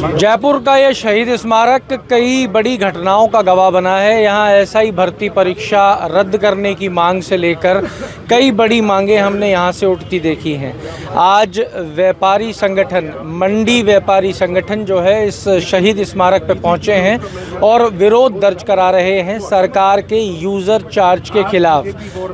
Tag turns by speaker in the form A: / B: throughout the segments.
A: जयपुर का ये शहीद स्मारक कई बड़ी घटनाओं का गवाह बना है। यहाँ एसआई भर्ती परीक्षा रद्द करने की मांग से लेकर कई बड़ी मांगे हमने यहाँ से उठती देखी हैं। आज व्यापारी संगठन, मंडी व्यापारी संगठन जो है इस शहीद स्मारक पे पहुँचे हैं और विरोध दर्ज करा रहे हैं सरकार के यूज़र चार्ज के खिलाफ।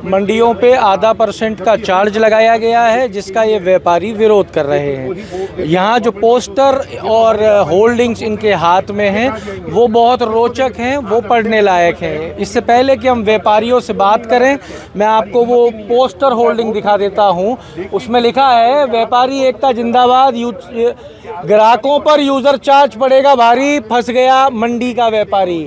A: मंडियों पे आधा % का चार्ज लगाया गया है जिसका ये व्यापारी विरोध कर रहे हैं। यहाँ जो पोस्टर और होल्डिंग्स इनके हाथ में हैं वो बहुत रोचक हैं, वो पढ़ने लायक हैं। इससे पहले कि हम व्यापारियों से बात करें, मैं आपको वो पोस्टर होल्डिंग दिखा देता हूँ। उसमें लिखा है व्यापारी एकता जिंदाबाद, ग्राहकों पर यूज़र चार्ज पड़ेगा भारी, फंस गया मंडी का व्यापारी।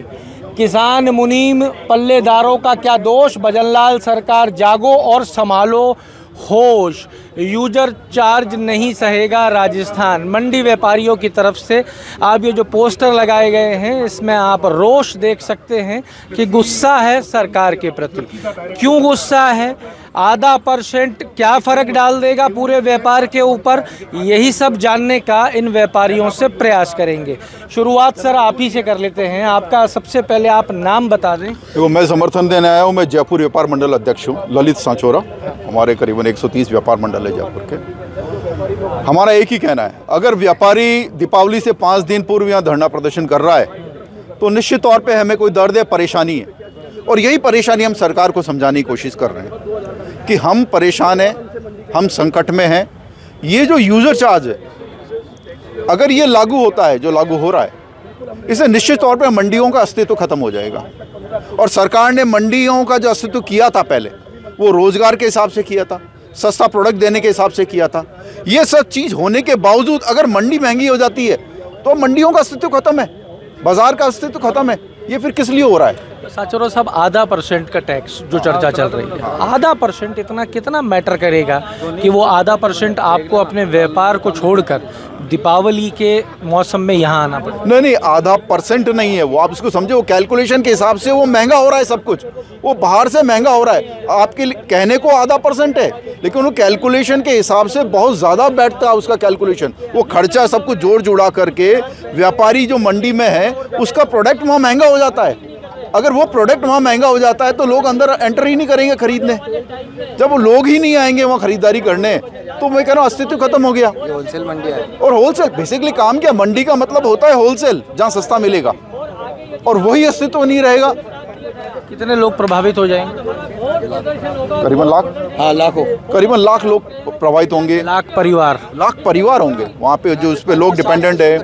A: किसान मुनीम पल्लेदारों का क्या दोष, भजनलाल सरकार जागो और संभालो होश, यूजर चार्ज नहीं सहेगा राजस्थान। मंडी व्यापारियों की तरफ से आप ये जो पोस्टर लगाए गए हैं इसमें आप रोष देख सकते हैं कि गुस्सा है सरकार के प्रति। क्यों गुस्सा है? आधा % क्या फ़र्क डाल देगा पूरे व्यापार के ऊपर, यही सब जानने का इन व्यापारियों से प्रयास करेंगे। शुरुआत सर आप ही से कर लेते हैं। आपका सबसे पहले आप नाम बता दें।
B: देखो, मैं समर्थन देने आया हूँ। मैं जयपुर व्यापार मंडल अध्यक्ष हूँ, ललित सांचोरा। हमारे करीबन 130 व्यापार मंडल है जयपुर के। हमारा एक ही कहना है, अगर व्यापारी दीपावली से 5 दिन पूर्व यहाँ धरना प्रदर्शन कर रहा है तो निश्चित तौर पे हमें कोई दर्द है, परेशानी है, और यही परेशानी हम सरकार को समझाने की कोशिश कर रहे हैं कि हम परेशान हैं, हम संकट में हैं। ये जो यूज़र चार्ज है, अगर ये लागू होता है, जो लागू हो रहा है, इससे निश्चित तौर पे मंडियों का अस्तित्व खत्म हो जाएगा। और सरकार ने मंडियों का जो अस्तित्व किया था पहले, वो रोजगार के हिसाब से किया था, सस्ता प्रोडक्ट देने के हिसाब से किया था। ये सब चीज़ होने के बावजूद अगर मंडी महंगी हो जाती है तो मंडियों का अस्तित्व खत्म है, बाजार का अस्तित्व खत्म है। ये फिर किस लिए हो रहा है?
A: सांचोरा साहब, आधा % का टैक्स जो चर्चा चल रही है, आधा % इतना कितना मैटर करेगा कि वो आधा % आपको अपने व्यापार को छोड़कर दीपावली के मौसम में यहाँ आना पड़े?
B: नहीं, आधा % नहीं है वो। आप इसको समझे, वो कैलकुलेशन के हिसाब से वो महंगा हो रहा है, सब कुछ वो बाहर से महंगा हो रहा है। आपके कहने को आधा % है, लेकिन वो कैलकुलेशन के हिसाब से बहुत ज़्यादा बैठता है उसका कैलकुलेशन। वो खर्चा सब कुछ जोड़ जुड़ा करके व्यापारी जो मंडी में है उसका प्रोडक्ट वहाँ महंगा हो जाता है। अगर वो प्रोडक्ट वहाँ महंगा हो जाता है तो लोग अंदर एंटर ही नहीं करेंगे खरीदने। जब वो लोग ही नहीं आएंगे वहाँ खरीदारी करने, तो मैं कह रहा हूँ अस्तित्व खत्म हो गया।
C: होलसेल मंडी है,
B: और होलसेल बेसिकली काम क्या, मंडी का मतलब होता है होलसेल, जहाँ सस्ता मिलेगा, और वही अस्तित्व नहीं रहेगा।
A: कितने लोग प्रभावित हो जाएंगे?
B: करीबन लाख,
C: लाखों,
B: करीबन लाख लोग प्रभावित होंगे।
A: लाख परिवार
B: होंगे वहाँ पे, जो उस पे लोग डिपेंडेंट है।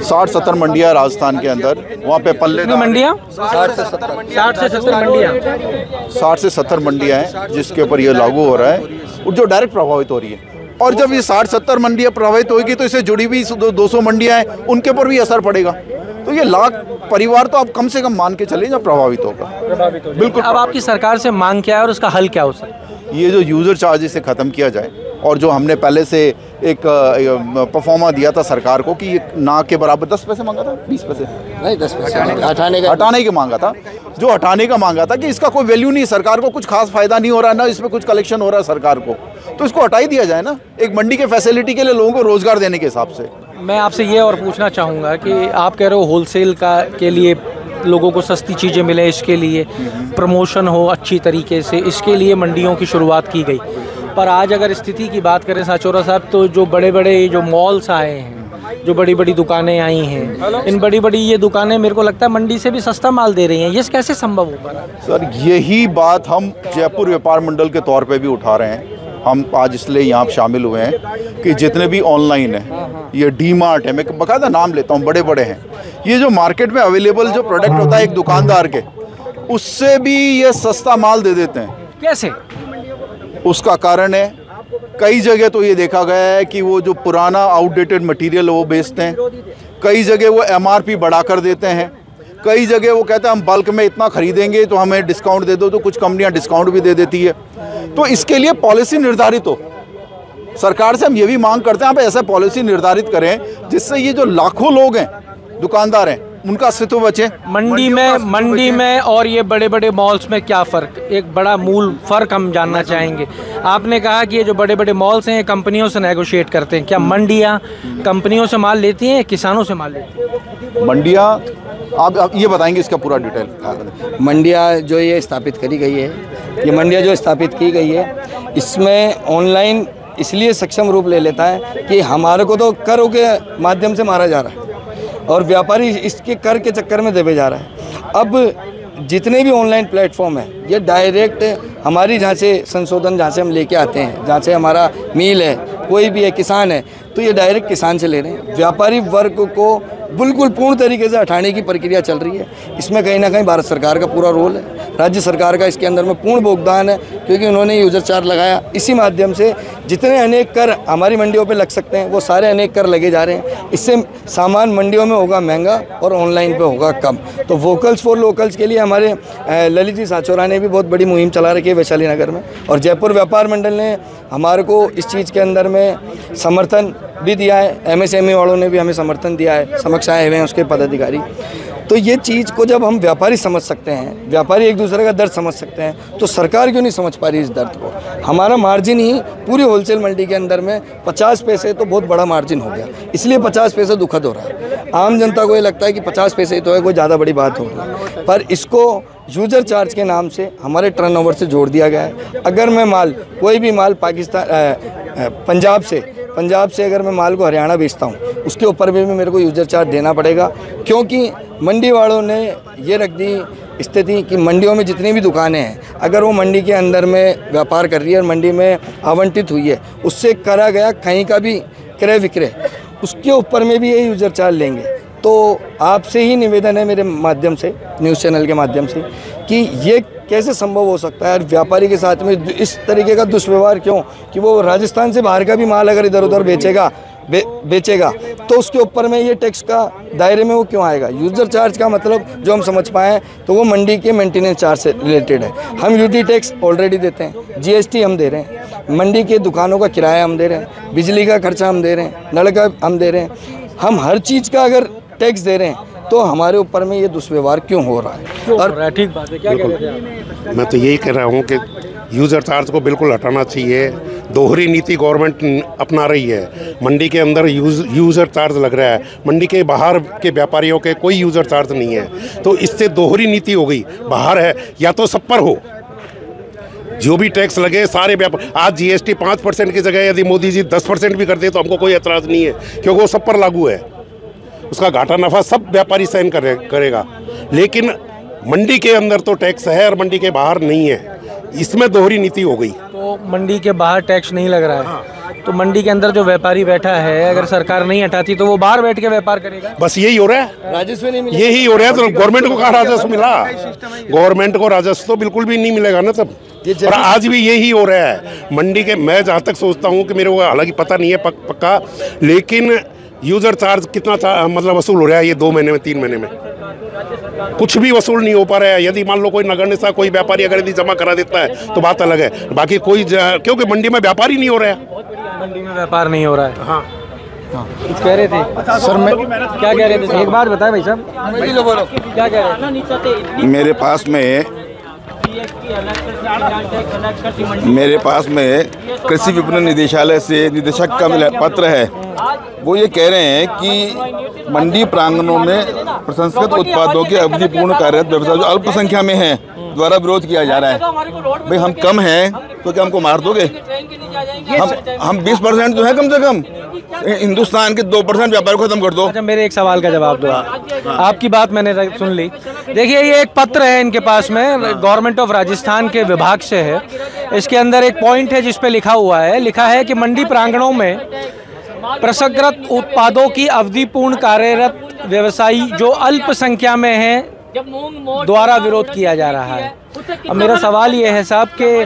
B: 60-70 मंडियाँ राजस्थान के अंदर, वहाँ पे पल्ले
A: मंडियाँ
C: 60 से 70
A: मंडियाँ
B: 60 से 70 मंडियाँ हैं जिसके ऊपर ये लागू हो रहा है, और जो डायरेक्ट प्रभावित हो रही है। और जब ये 60-70 मंडियाँ प्रभावित होगी तो इससे जुड़ी हुई 200 मंडियाँ हैं, उनके ऊपर भी असर पड़ेगा। तो ये लाख परिवार तो आप कम से कम मान के चले जब प्रभावित होगा। बिल्कुल।
A: अब आपकी सरकार से मांग क्या है और उसका हल क्या हो सकता है?
B: ये जो यूज़र चार्ज इसे ख़त्म किया जाए, और जो हमने पहले से एक परफॉर्मा दिया था सरकार को कि ये ना के बराबर 10 पैसे मांगा था, 20 पैसे
C: नहीं, 10 पैसे
B: हटाने का मांगा था, जो हटाने का मांगा था कि इसका कोई वैल्यू नहीं, सरकार को कुछ खास फायदा नहीं हो रहा है, ना इसमें कुछ कलेक्शन हो रहा है सरकार को, तो इसको हटा ही दिया जाए ना, एक मंडी के फैसिलिटी के लिए, लोगों को रोजगार देने के हिसाब से।
A: मैं आपसे ये और पूछना चाहूँगा कि आप कह रहे हो होलसेल का के लिए लोगों को सस्ती चीज़ें मिले, इसके लिए प्रमोशन हो अच्छी तरीके से, इसके लिए मंडियों की शुरुआत की गई। पर आज अगर स्थिति की बात करें सांचोरा साहब, तो जो बड़े बड़े जो मॉल्स आए हैं, जो बड़ी बड़ी दुकानें आई हैं, इन बड़ी बड़ी ये दुकानें मेरे को लगता है मंडी से भी सस्ता माल दे रही हैं। ये कैसे संभव हो पा रहा है?
B: सर, यही बात हम जयपुर व्यापार मंडल के तौर पे भी उठा रहे हैं। हम आज इसलिए यहाँ शामिल हुए हैं कि जितने भी ऑनलाइन है, ये डी-मार्ट है, मैं बाकायदा नाम लेता हूँ, बड़े बड़े हैं, ये जो मार्केट में अवेलेबल जो प्रोडक्ट होता है एक दुकानदार के, उससे भी ये सस्ता माल दे देते हैं।
A: कैसे?
B: उसका कारण है, कई जगह तो ये देखा गया है कि वो जो पुराना आउटडेटेड मटेरियल वो बेचते हैं, कई जगह वो MRP बढ़ा कर देते हैं, कई जगह वो कहते हैं हम बल्क में इतना खरीदेंगे तो हमें डिस्काउंट दे दो, तो कुछ कंपनियां डिस्काउंट भी दे देती है। तो इसके लिए पॉलिसी निर्धारित हो। सरकार से हम ये भी मांग करते हैं आप ऐसा पॉलिसी निर्धारित करें जिससे ये जो लाखों लोग हैं, दुकानदार हैं, उनका अस्तित्व बचे।
A: मंडी में और ये बड़े बड़े मॉल्स में क्या फ़र्क, एक बड़ा मूल फ़र्क हम जानना चाहेंगे। आपने कहा कि ये जो बड़े बड़े मॉल्स हैं कंपनियों से नेगोशिएट करते हैं, क्या मंडियाँ कंपनियों से माल लेती हैं, किसानों से माल लेती हैं?
B: मंडियाँ आप ये बताएंगे इसका पूरा डिटेल।
C: मंडियाँ जो ये स्थापित करी गई है, ये मंडियाँ जो स्थापित की गई है, इसमें ऑनलाइन इसलिए सक्षम रूप ले लेता है कि हमारे को तो करों के माध्यम से मारा जा रहा है और व्यापारी इसके कर के चक्कर में दबे जा रहा है। अब जितने भी ऑनलाइन प्लेटफॉर्म हैं ये डायरेक्ट हमारी जहाँ से संशोधन जहाँ से हम लेके आते हैं, जहाँ से हमारा मील है, कोई भी है, किसान है, तो ये डायरेक्ट किसान से ले रहे हैं। व्यापारी वर्ग को बिल्कुल पूर्ण तरीके से हटाने की प्रक्रिया चल रही है। इसमें कहीं ना कहीं भारत सरकार का पूरा रोल है, राज्य सरकार का इसके अंदर में पूर्ण योगदान है, क्योंकि उन्होंने यूज़र चार्ज लगाया। इसी माध्यम से जितने अनेक कर हमारी मंडियों पे लग सकते हैं वो सारे अनेक कर लगे जा रहे हैं। इससे सामान मंडियों में होगा महंगा और ऑनलाइन पे होगा कम। तो वोकल्स फॉर लोकल्स के लिए हमारे ललित जी साचोरा ने भी बहुत बड़ी मुहिम चला रखी है वैशाली नगर में, और जयपुर व्यापार मंडल ने हमारे को इस चीज़ के अंदर में समर्थन भी दिया है। MSME वालों ने भी हमें समर्थन दिया है, समक्ष आए हुए हैं उसके पदाधिकारी। तो ये चीज़ को जब हम व्यापारी समझ सकते हैं, व्यापारी एक दूसरे का दर्द समझ सकते हैं, तो सरकार क्यों नहीं समझ पा रही इस दर्द को। हमारा मार्जिन ही पूरी होलसेल मंडी के अंदर में 50 पैसे तो बहुत बड़ा मार्जिन हो गया, इसलिए 50 पैसे दुखद हो रहा है। आम जनता को ये लगता है कि 50 पैसे ही तो है, कोई ज़्यादा बड़ी बात होगी, पर इसको यूज़र चार्ज के नाम से हमारे टर्नओवर से जोड़ दिया गया है। अगर मैं माल कोई भी माल पंजाब से अगर मैं माल को हरियाणा बेचता हूँ, उसके ऊपर भी मेरे को यूज़र चार्ज देना पड़ेगा, क्योंकि मंडी वालों ने ये रख दी स्थिति कि मंडियों में जितनी भी दुकानें हैं, अगर वो मंडी के अंदर में व्यापार कर रही है और मंडी में आवंटित हुई है, उससे करा गया कहीं का भी क्रय विक्रय, उसके ऊपर में भी ये यूज़र चार्ज लेंगे। तो आपसे ही निवेदन है मेरे माध्यम से, न्यूज़ चैनल के माध्यम से, कि ये कैसे संभव हो सकता है। और व्यापारी के साथ में इस तरीके का दुष्व्यवहार क्यों, कि वो राजस्थान से बाहर का भी माल अगर इधर उधर बेचेगा तो उसके ऊपर में ये टैक्स का दायरे में वो क्यों आएगा। यूज़र चार्ज का मतलब जो हम समझ पाएँ तो वो मंडी के मेंटेनेंस चार्ज से रिलेटेड है। हम यूटी टैक्स ऑलरेडी देते हैं, GST हम दे रहे हैं, मंडी के दुकानों का किराया हम दे रहे हैं, बिजली का खर्चा हम दे रहे हैं, नल का हम दे रहे हैं, हम हर चीज़ का अगर टैक्स दे रहे हैं, तो हमारे ऊपर में ये दुष्व्यवहार क्यों हो रहा है। और ठीक बात है, क्या कह रहे हैं?
D: मैं तो यही कह रहा हूँ कि यूज़र चार्ज को बिल्कुल हटाना चाहिए। दोहरी नीति गवर्नमेंट अपना रही है। मंडी के अंदर यूज़र चार्ज लग रहा है, मंडी के बाहर के व्यापारियों के कोई यूज़र चार्ज नहीं है, तो इससे दोहरी नीति हो गई। बाहर है या तो सब पर हो, जो भी टैक्स लगे सारे व्यापार। आज GST 5% की जगह यदि मोदी जी 10% भी कर दे तो हमको कोई एतराज़ नहीं है, क्योंकि वो सब पर लागू है। उसका घाटा नफ़ा सब व्यापारी सहन करेगा। लेकिन मंडी के अंदर तो टैक्स है और मंडी के बाहर नहीं है, इसमें दोहरी नीति हो गई।
A: तो मंडी के बाहर टैक्स नहीं लग रहा है, तो मंडी के अंदर जो व्यापारी बैठा है, अगर सरकार नहीं हटाती तो वो बाहर बैठ के व्यापार करेगा।
D: बस यही हो रहा है,
C: राजस्व नहीं मिला,
D: यही हो रहा है। तो गवर्नमेंट को कहाँ राजस्व मिला? गवर्नमेंट को राजस्व तो बिल्कुल भी नहीं मिलेगा ना तब। और आज भी यही हो रहा है मंडी के। मैं जहाँ तक सोचता हूँ कि मेरे को हालांकि पता नहीं है पक्का, लेकिन यूज़र चार्ज कितना मतलब वसूल हो रहा है ये 2 महीने में, 3 महीने में कुछ भी वसूल नहीं हो पा रहा है। यदि मान लो कोई नगण्य सा कोई व्यापारी अगर यदि जमा करा देता है तो बात अलग है, बाकी कोई क्योंकि मंडी में व्यापार ही नहीं हो रहा है।
A: मंडी में व्यापार नहीं हो रहा है।
D: हाँ
A: कुछ कह रहे थे सर, मैं क्या कह रहे थे? एक बात बताए भाई साहब, क्या कह रहे थे?
B: मेरे पास में कृषि विपणन निदेशालय से निदेशक का पत्र है। वो ये कह रहे हैं कि मंडी प्रांगणों में प्रसंस्कृत उत्पादों के अवधिपूर्ण कार्यरत व्यवसाय जो अल्पसंख्या में है द्वारा विरोध किया जा रहा है। भाई हम कम हैं तो क्या हमको मार दोगे? हम 20% जो है कम से कम, हिंदुस्तान के 2% व्यापार को खत्म कर दो।
A: अच्छा, मेरे एक सवाल का जवाब दो। आपकी बात मैंने सुन ली। देखिए, ये एक पत्र है इनके पास में, गवर्नमेंट ऑफ राजस्थान के विभाग से है। इसके अंदर एक पॉइंट है जिसपे लिखा है कि मंडी प्रांगणों में प्रसंस्कृत उत्पादों की अवधिपूर्ण कार्यरत व्यवसायी जो अल्प संख्या में है द्वारा विरोध किया जा रहा है। अब मेरा सवाल ये है साहब कि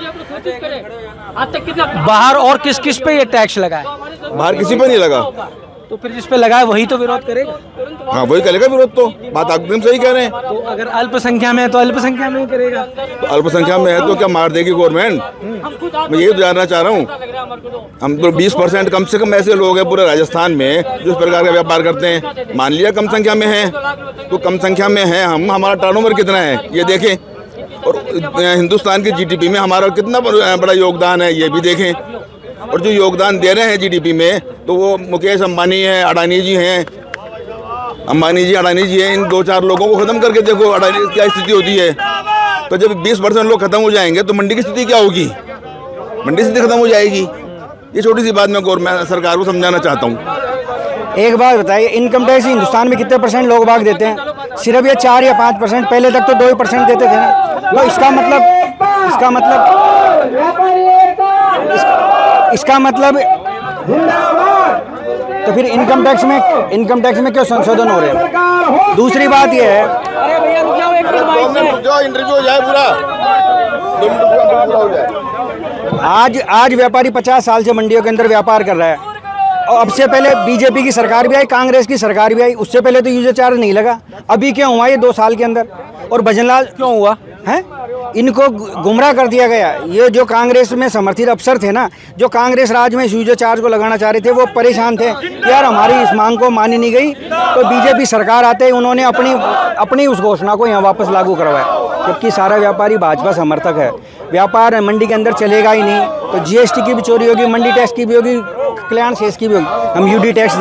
A: बाहर और किस किस पे ये टैक्स लगा है?
B: बाहर किसी पे नहीं लगा।
A: तो फिर जिस पे लगा है वही तो विरोध करेगा।
B: हाँ वही करेगा विरोध, तो बात एकदम सही कह रहे हैं।
A: तो अगर अल्पसंख्या में है तो अल्पसंख्या में ही करेगा।
B: तो अल्पसंख्या में है तो क्या मार देगी गवर्नमेंट? मैं यही तो जानना चाह रहा हूँ। हम तो 20% कम से कम ऐसे लोग हैं पूरे राजस्थान में जो इस प्रकार का व्यापार करते हैं। मान लिया कम संख्या में है तो कम संख्या में है हम, हमारा टर्नओवर कितना है ये देखें, और हिंदुस्तान की जीडीपी में हमारा कितना बड़ा योगदान है ये भी देखें। और जो योगदान दे रहे हैं जीडीपी में तो वो मुकेश अंबानी हैं, अडानी जी हैं, अंबानी जी अडानी जी हैं। इन 2-4 लोगों को ख़त्म करके देखो अडानी की क्या स्थिति होती है। तो जब 20% लोग खत्म हो जाएंगे तो मंडी की स्थिति क्या होगी? मंडी स्थिति खत्म हो जाएगी। ये छोटी सी बात मैं गवर्नमेंट सरकार को समझाना चाहता हूँ।
E: एक बात बताइए, इनकम टैक्स हिंदुस्तान में कितने % लोग भाग देते हैं? सिर्फ ये 4 या 5%। पहले तक तो 2% देते थे ना। तो इसका मतलब तो फिर इनकम टैक्स में क्यों संशोधन हो रहे हैं? दूसरी बात ये है,
B: इंटरव्यू हो जाए पूरा,
E: आज व्यापारी 50 साल से मंडियों के अंदर व्यापार कर रहा है। और अब से पहले बीजेपी की सरकार भी आई, कांग्रेस की सरकार भी आई, उससे पहले तो यूजर चार्ज नहीं लगा। अभी क्यों हुआ ये 2 साल के अंदर? और भजनलाल
A: क्यों हुआ
E: है? इनको गुमराह कर दिया गया। ये जो कांग्रेस में समर्थित अफसर थे ना, जो कांग्रेस राज में यूजर चार्ज को लगाना चाह रहे थे, वो परेशान थे यार हमारी इस मांग को मानी नहीं गई। तो बीजेपी सरकार आते ही उन्होंने अपनी उस घोषणा को यहाँ वापस लागू करवाया। जबकि सारा व्यापारी भाजपा समर्थक है। व्यापार मंडी के अंदर चलेगा ही नहीं तो जीएसटी की भी चोरी होगी, मंडी टैक्स की भी होगी, कल्याण शेष की भी होगी। हम यूडी टैक्स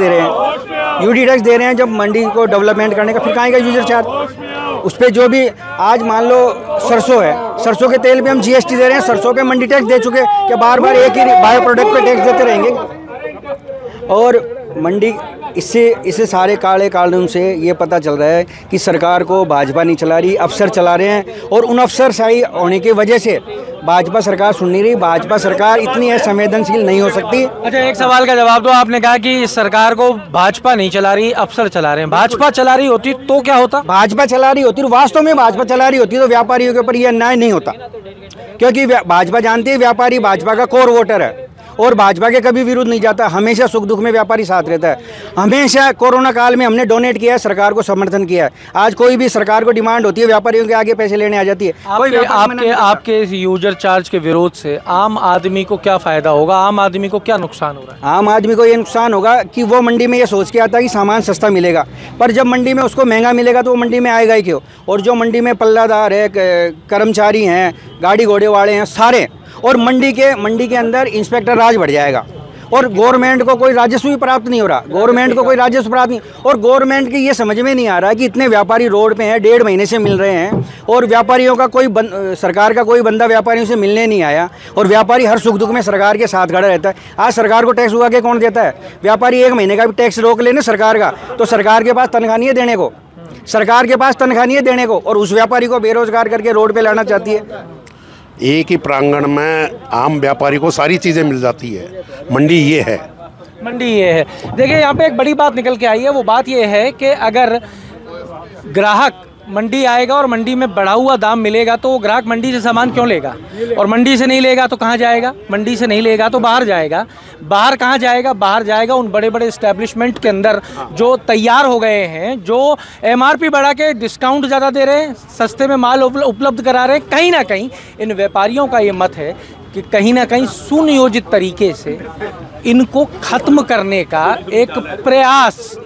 E: दे रहे हैं जब मंडी को डेवलपमेंट करने का, फिर कहाँ का यूजर चार्ज? उस पर जो भी आज मान लो सरसों है, सरसों के तेल पे हम जीएसटी दे रहे हैं, सरसों पे मंडी टैक्स दे चुके, कि बार बार एक ही बायो प्रोडक्ट पे टैक्स देते रहेंगे? और मंडी इससे सारे काले कानून से ये पता चल रहा है कि सरकार को भाजपा नहीं चला रही, अफसर चला रहे हैं। और उन अफसरशाही होने की वजह से भाजपा सरकार सुन नहीं रही। भाजपा सरकार इतनी असंवेदनशील नहीं हो सकती।
A: अच्छा, एक सवाल का जवाब दो। आपने कहा कि सरकार को भाजपा नहीं चला रही, अफसर चला रहे हैं। भाजपा चला रही होती तो क्या होता?
E: भाजपा चला रही होती, वास्तव में भाजपा चला रही होती तो व्यापारियों के ऊपर यह अन्याय नहीं होता। क्योंकि भाजपा जानती है व्यापारी भाजपा का कोर वोटर है और भाजपा के कभी विरुद्ध नहीं जाता। हमेशा सुख दुख में व्यापारी साथ रहता है। हमेशा कोरोना काल में हमने डोनेट किया है, सरकार को समर्थन किया है। आज कोई भी सरकार को डिमांड होती है, व्यापारियों के आगे पैसे लेने आ जाती है।
A: आपके इस यूजर चार्ज के विरोध से आम आदमी को क्या फायदा होगा? आम आदमी को क्या नुकसान हो रहा है?
E: आम आदमी को ये नुकसान होगा कि वो मंडी में ये सोच के आता है कि सामान सस्ता मिलेगा, पर जब मंडी में उसको महंगा मिलेगा तो वो मंडी में आएगा ही क्यों? और जो मंडी में पल्लादार है, कर्मचारी हैं, गाड़ी घोड़े वाले हैं, सारे, और मंडी के अंदर इंस्पेक्टर राज बढ़ जाएगा। और गवर्नमेंट को कोई राजस्व भी प्राप्त नहीं हो रहा, और गवर्नमेंट की ये समझ में नहीं आ रहा है कि इतने व्यापारी रोड पे हैं, 1.5 महीने से मिल रहे हैं, और व्यापारियों का सरकार का कोई बंदा व्यापारियों से मिलने नहीं आया, और व्यापारी हर सुख दुख में सरकार के साथ खड़ा रहता है। आज सरकार को टैक्स उगा के कौन देता है? व्यापारी 1 महीने का भी टैक्स रोक लेने सरकार का, तो सरकार के पास तनख्वाह नहीं है देने को, और उस व्यापारी को बेरोजगार करके रोड पे लाना चाहती है।
D: एक ही प्रांगण में आम व्यापारी को सारी चीज़ें मिल जाती है। मंडी ये है।
A: देखिए, यहाँ पे एक बड़ी बात निकल के आई है। वो बात ये है कि अगर ग्राहक मंडी आएगा और मंडी में बढ़ा हुआ दाम मिलेगा तो वो ग्राहक मंडी से सामान क्यों लेगा? और मंडी से नहीं लेगा तो कहाँ जाएगा? मंडी से नहीं लेगा तो बाहर जाएगा। बाहर कहाँ जाएगा? बाहर जाएगा उन बड़े बड़े एस्टेब्लिशमेंट के अंदर जो तैयार हो गए हैं, जो एमआरपी बढ़ा के डिस्काउंट ज़्यादा दे रहे हैं, सस्ते में माल उपलब्ध करा रहे हैं। कहीं ना कहीं इन व्यापारियों का ये मत है कि कहीं ना कहीं सुनियोजित तरीके से इनको ख़त्म करने का एक प्रयास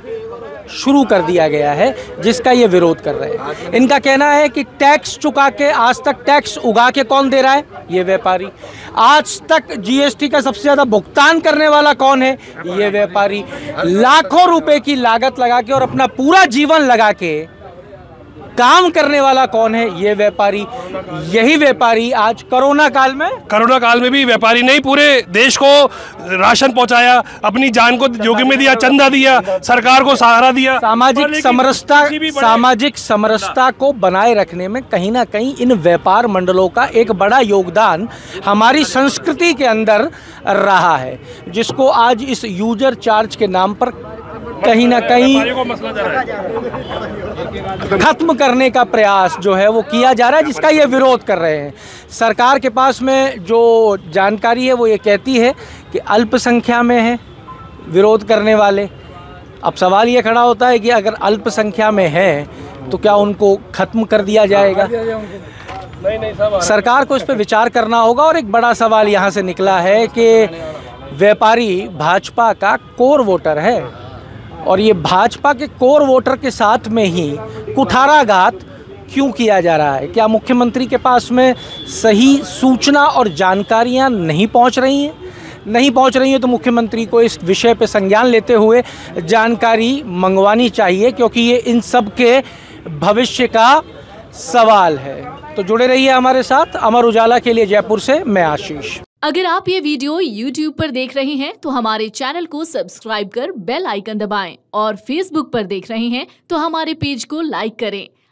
A: शुरू कर दिया गया है, जिसका ये विरोध कर रहे हैं। इनका कहना है कि टैक्स चुका के आज तक टैक्स उगा के कौन दे रहा है? ये व्यापारी। आज तक जीएसटी का सबसे ज़्यादा भुगतान करने वाला कौन है? ये व्यापारी। लाखों रुपए की लागत लगा के और अपना पूरा जीवन लगा के काम करने वाला कौन है? ये व्यापारी। यही व्यापारी आज कोरोना काल में
F: भी व्यापारी नहीं, पूरे देश को राशन पहुंचाया, अपनी जान को जोखिम में दिया, चंदा दिया, सरकार को सहारा दिया।
A: सामाजिक समरसता को बनाए रखने में कहीं ना कहीं इन व्यापार मंडलों का एक बड़ा योगदान हमारी संस्कृति के अंदर रहा है, जिसको आज इस यूजर चार्ज के नाम पर कहीं ना कहीं खत्म करने का प्रयास जो है वो किया जा रहा है, जिसका ये विरोध कर रहे हैं। सरकार के पास में जो जानकारी है वो ये कहती है कि अल्पसंख्या में है विरोध करने वाले, अब सवाल ये खड़ा होता है कि अगर अल्पसंख्या में है तो क्या उनको खत्म कर दिया जाएगा? सरकार को इस पर विचार करना होगा। और एक बड़ा सवाल यहाँ से निकला है कि व्यापारी भाजपा का कोर वोटर है और ये भाजपा के कोर वोटर के साथ में ही कुठाराघात क्यों किया जा रहा है? क्या मुख्यमंत्री के पास में सही सूचना और जानकारियाँ नहीं पहुँच रही हैं? नहीं पहुंच रही है तो मुख्यमंत्री को इस विषय पर संज्ञान लेते हुए जानकारी मंगवानी चाहिए, क्योंकि ये इन सब के भविष्य का सवाल है। तो जुड़े रहिए हमारे साथ। अमर उजाला के लिए जयपुर से मैं आशीष।
G: अगर आप ये वीडियो YouTube पर देख रहे हैं तो हमारे चैनल को सब्सक्राइब कर बेल आइकन दबाएं और Facebook पर देख रहे हैं तो हमारे पेज को लाइक करें।